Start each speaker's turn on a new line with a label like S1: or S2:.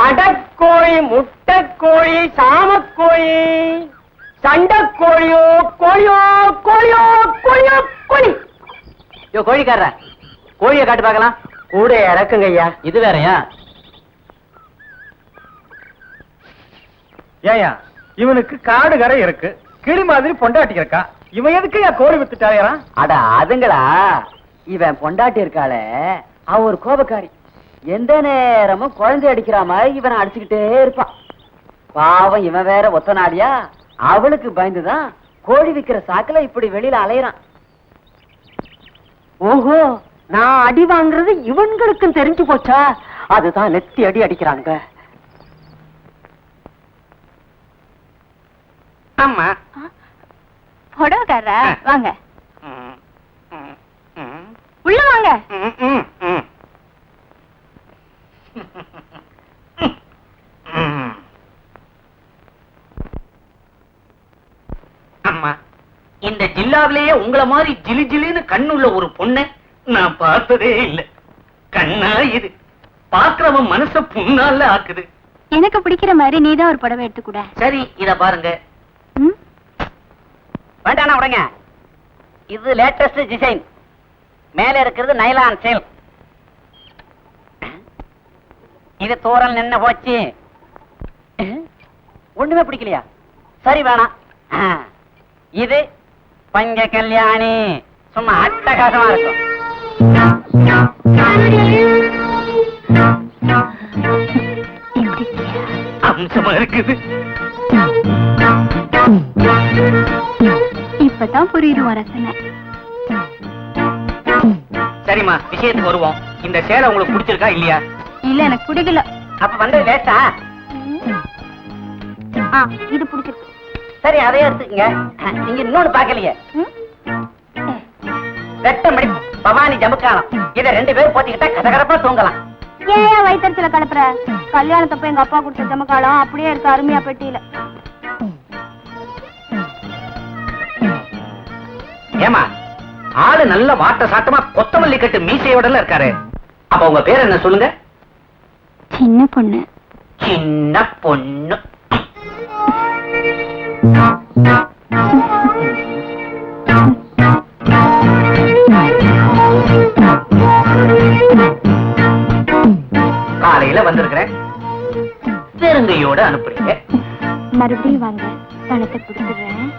S1: அடக்கோழி, முட்டைக்கோழி, சாமக்கோழி, சண்டைக்கோழியோ கோழியோ கோழியோ கோழியோ கோழி. கோழிக்கார கோழியை காட்டு பார்க்கலாம். கூட இறக்குங்க ஐயா. இது வேறயா?
S2: ஏயா இவனுக்கு காடு கரை இருக்கு, கிளி மாதிரி பொண்டாட்டி இருக்கா, இவன் எதுக்கு கோழி வித்துட்டாயா?
S1: அட அதுங்களா, இவன் பொண்டாட்டி இருக்காளே அவ ஒரு கோபக்காரி. எந்த நேரமும் குழந்தை அடிக்கிற மாதிரி இவனை அடிச்சுக்கிட்டே இருப்பான். பாவம் இவன் வேற ஒத்தனாடியா, அவளுக்கு பயந்துதான் கோழி விக்கிற சாக்குல இப்படி வெளியில அலையறான். ஓஹோ, நான் அடி வாங்குறது இவன்களுக்கும் தெரிஞ்சு போச்சா? அதுதான் நெத்தி அடி அடிக்கிறாங்க. ஆமா,
S3: புடவைக்காரர வாங்க, உள்ள வாங்க.
S4: அம்மா, இந்த ஜில்லாவிலேயே உங்கள மாதிரி ஜிலி ஜிலின்னு கண்ணுள்ள ஒரு பொண்ணை நான் பார்த்ததே இல்லை. கண்ணா இது பாக்குறவன் மனச புண்ணால ஆக்குது.
S3: எனக்கு பிடிக்கிற மாதிரி நீதான் ஒரு புடவை எடுத்துக்கூட.
S4: சரி, இத பாருங்க.
S1: வேண்டானா உடங்க. இது லேட்டஸ்ட் டிசைன். மேல இருக்கிறது நைலான் சேல். இது தூரல் நின்னு போச்சு. ஒண்ணுமே பிடிக்கலையா? சரி வேணாம். இது பஞ்ச கல்யாணி, சும்மா அட்டகாசமா இருக்கும்.
S4: அம்சமா இருக்குது.
S3: இப்பதான் புரியுது ரசனை.
S4: சரிம்மா, விஷயத்துக்கு வருவோம். இந்த சேலை உங்களுக்கு பிடிச்சிருக்கா இல்லையா?
S3: இல்ல, எனக்கு பிடிக்கல.
S1: அப்ப வந்து லேட்டா.
S3: இது பிடிச்சிருக்கு.
S1: சரி, அதே எடுத்துக்கங்க. நீங்க இன்னொன்னு பாக்கலையே, வெட்டமடி பவானி ஜமுக்காலம். இதை 2 பேரும் போத்திக்கிட்டா கதகரப்பா தூங்கலாம்.
S3: ஏன் வயிற்றுல கலப்புற? கல்யாணத்தப்ப எங்க அப்பா கொடுத்த ஜமுக்காலம் அப்படியே இருக்கு, அருமையா பெட்டியில.
S4: ஏமா, ஆளு நல்ல வாட்ட சாட்டமா கொத்தமல்லி கட்டு மீசையோட இருக்காரு. அப்ப உங்க பேர் என்ன சொல்லுங்க?
S3: சின்ன பொண்ணு.
S4: சின்ன பொண்ணு. காலையில வந்திருக்கிறேன், பெருங்கையோட அனுப்புறீங்க.
S3: மறுபடியும் வாங்க, பணத்தை கொடுத்துடுறேன்.